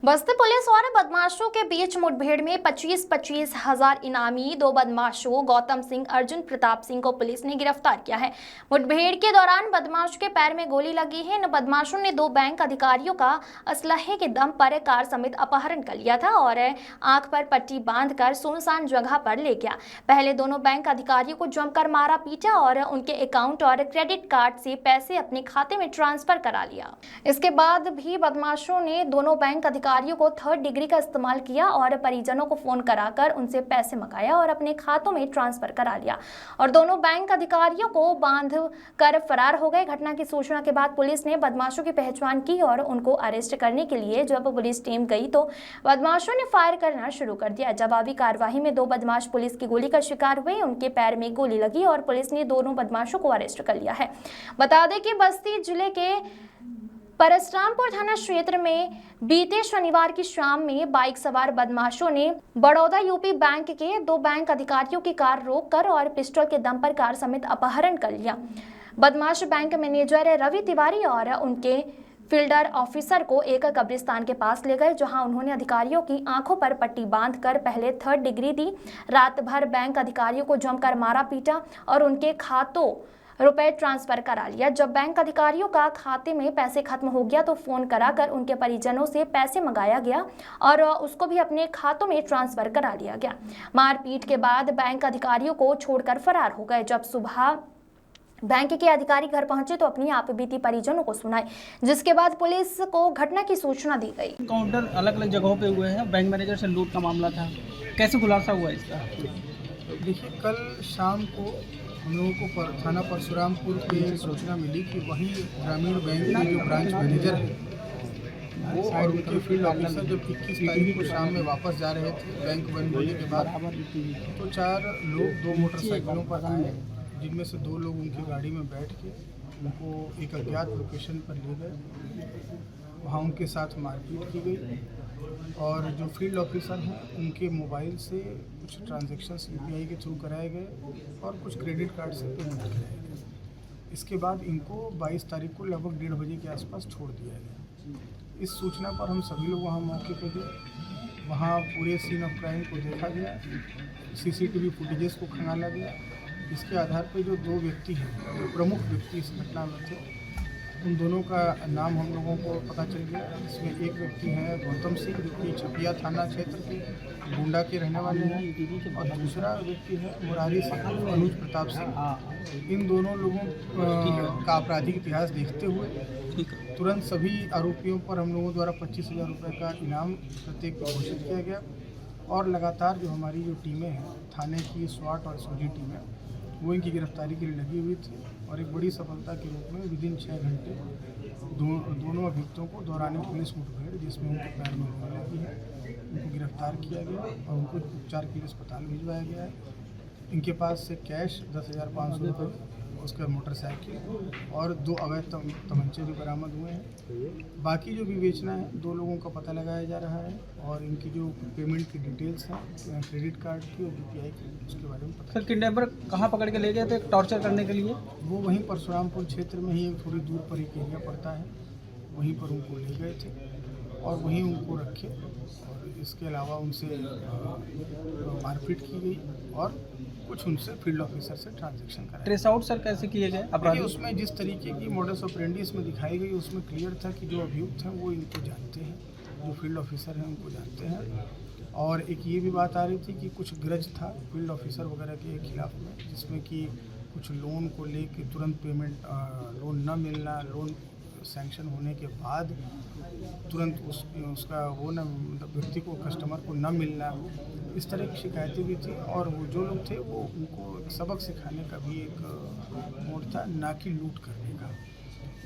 बस्ती police और बदमाशों के बीच मुठभेड़ में 25-25 हजार इनामी दो बदमाशों गौतम सिंह अर्जुन प्रताप सिंह को पुलिस ने गिरफ्तार किया है। मुठभेड़ के दौरान बदमाश के पैर में गोली लगी है। इन बदमाशों ने दो बैंक अधिकारियों का असलहे के दम पर कार समेत अपहरण कर लिया था और आंख पर पट्टी बांधकर सुनसान जगह पर ले गया। पहले दोनों बैंक अधिकारियों को जमकर मारा पीटा और उनके अकाउंट और क्रेडिट कार्ड से पैसे अपने खाते में ट्रांसफर करा लिया। इसके बाद भी बदमाशों ने दोनों बैंक अधिकारियों को थर्ड डिग्री का इस्तेमाल किया और परिजनों को फोन कराकर उनसे पैसे मंगाया और अपने खातों में ट्रांसफर करा लिया और दोनों बैंक अधिकारियों को बांध कर फरार हो गए। घटना की सूचना के बाद पुलिस ने बदमाशों की पहचान की और उनको अरेस्ट करने के लिए जब पुलिस टीम गई तो बदमाशों ने फायर करना शुरू कर दिया। जवाबी कार्रवाई में दो बदमाश पुलिस की गोली का शिकार हुए। उनके पैर में गोली लगी और पुलिस ने दोनों बदमाशों को अरेस्ट कर लिया है। बता दें कि बस्ती जिले के परसरामपुर थाना क्षेत्र में बीते शनिवार की शाम में बाइक सवार बदमाशों ने बड़ौदा यूपी बैंक के दो बैंक अधिकारियों की कार रोककर और पिस्टल के दम पर कार समेत अपहरण कर लिया। बदमाश बैंक मैनेजर रवि तिवारी और उनके फील्डर ऑफिसर को एक कब्रिस्तान के पास ले गए, जहां उन्होंने अधिकारियों की आंखों पर पट्टी बांधकर पहले थर्ड डिग्री दी। रात भर बैंक अधिकारियों को जमकर मारा पीटा और उनके खातों रुपए ट्रांसफर करा लिया। जब बैंक अधिकारियों का खाते में पैसे खत्म हो गया तो फोन कराकर उनके परिजनों से पैसे मंगाया गया और उसको भी अपने खातों में ट्रांसफर करा लिया गया। मारपीट के बाद बैंक अधिकारियों को छोड़कर फरार हो गए। जब सुबह बैंक के अधिकारी घर पहुंचे तो अपनी आपबीती परिजनों को सुनाई, जिसके बाद पुलिस को घटना की सूचना दी गई। काउंटर अलग अलग जगहों पे हुए हैं। बैंक मैनेजर से लूट का मामला था, कैसे खुलासा हुआ इसका? देखिए, कल शाम को हम लोगों को थाना परशुरामपुर पे सूचना मिली कि वहीं ग्रामीण बैंक के जो ब्रांच मैनेजर है वो और उनके फील्ड ऑफिसर जब 21 तारीख को शाम में वापस जा रहे थे बैंक बंद होने के बाद, तो चार लोग दो मोटरसाइकिलों पर आए, जिनमें से दो लोग उनकी गाड़ी में बैठ के उनको एक अज्ञात लोकेशन पर ले गए। वहाँ उनके साथ मारपीट की गई और जो फील्ड ऑफिसर हैं उनके मोबाइल से कुछ ट्रांजैक्शंस यूपीआई के थ्रू कराए गए और कुछ क्रेडिट कार्ड से पेमेंट कराए गए। इसके बाद इनको 22 तारीख को लगभग 1:30 बजे के आसपास छोड़ दिया गया। इस सूचना पर हम सभी लोग वहाँ मौके पर गए। वहाँ पूरे सीन ऑफ क्राइम को देखा गया, सीसीटीवी फुटेजेस को खंगाला गया। इसके आधार पर जो दो व्यक्ति हैं, जो प्रमुख व्यक्ति इस घटना में थे, उन दोनों का नाम हम लोगों को पता चल गया। इसमें एक व्यक्ति है गौतम सिंह, जो कि छपिया थाना क्षेत्र के गोंडा के रहने वाले हैं, और दूसरा व्यक्ति है मुरारी सिंह अनुज प्रताप सिंह। इन दोनों लोगों का आपराधिक इतिहास देखते हुए तुरंत सभी आरोपियों पर हम लोगों द्वारा 25,000 रुपये का इनाम प्रत्येक को घोषित किया गया और लगातार जो हमारी जो टीमें हैं थाने की स्वाट और एसओजी टीमें, वो इनकी गिरफ्तारी के लिए लगी हुई थी और एक बड़ी सफलता के रूप में विदिन 6 घंटे दोनों अभियुक्तों को दौरान पुलिस मुठभेड़ जिसमें उनके पैर में गोली लगी है, उनको गिरफ्तार किया गया और उनको उपचार के लिए अस्पताल भिजवाया गया है। इनके पास से कैश 10,500 रुपये, उसका मोटरसाइकिल और 2 अवैध तमंचे भी बरामद हुए हैं। बाकी जो विवेचना है 2 लोगों का पता लगाया जा रहा है और इनकी जो पेमेंट की डिटेल्स हैं क्रेडिट कार्ड की और यूपीआई की, उसके बारे में पता। सर, किडनैपर कहाँ पकड़ के ले गए थे टॉर्चर करने के लिए? वो वहीं परशुरामपुर क्षेत्र में ही एक थोड़ी दूर पर एक एरिया पड़ता है, वहीं पर उनको ले गए थे और वहीं उनको रखे और इसके अलावा उनसे मारपीट की गई और कुछ उनसे फील्ड ऑफिसर से ट्रांजैक्शन कराया। ट्रेस आउट सर कैसे किए गए अपराधी? उसमें जिस तरीके की मॉडस ऑपरेंडी इसमें दिखाई गई, उसमें क्लियर था कि जो अभियुक्त हैं वो इनको जानते हैं, जो फील्ड ऑफिसर हैं उनको जानते हैं। और एक ये भी बात आ रही थी कि कुछ ग्रज था फील्ड ऑफिसर वगैरह के खिलाफ में, जिसमें कि कुछ लोन को लेके तुरंत पेमेंट, लोन न मिलना, लोन सैंक्शन होने के बाद तुरंत उसका वो न व्यक्ति को, कस्टमर को न मिलना, इस तरह की शिकायतें भी थी। और वो जो लोग थे वो उनको सबक सिखाने का भी एक मोड था, ना कि लूट करने का।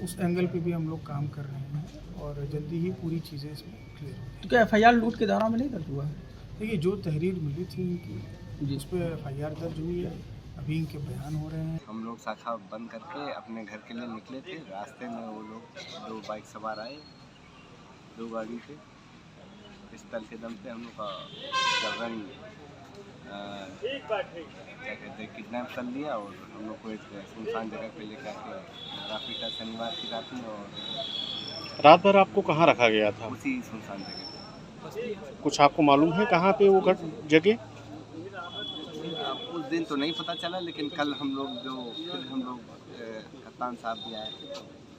उस एंगल पे भी हम लोग काम कर रहे हैं और जल्दी ही पूरी चीज़ें इसमें क्लियर होंगी। तो क्या एफआईआर लूट के दौरान में नहीं दर्ज हुआ है? देखिए, जो तहरीर मिली थी इनकी, उस पर एफआईआर दर्ज हुई है, अभी इनके बयान हो रहे हैं। हम लोग शाखा बंद करके अपने घर के लिए निकले थे। रास्ते में वो लोग 2 बाइक सवार आए, 2 गाड़ी थे। पिस्तल के दम पे हम लोग का गर्दन क्या कहते हैं किडनैप कर लिया और हम लोग को एक सुनसान जगह पे लेकर आके राफी का शनिवार की रात में, और रात भर आपको कहाँ रखा गया था? उसी सुनसान जगह पे। कुछ आपको मालूम है कहाँ पे वो जगह? उस दिन तो नहीं पता चला, लेकिन कल हम लोग कप्तान साहब भी आए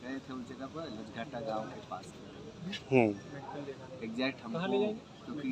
गए थे उस जगह पर, लजघाटा गांव के पास। एग्जैक्ट हमको क्योंकि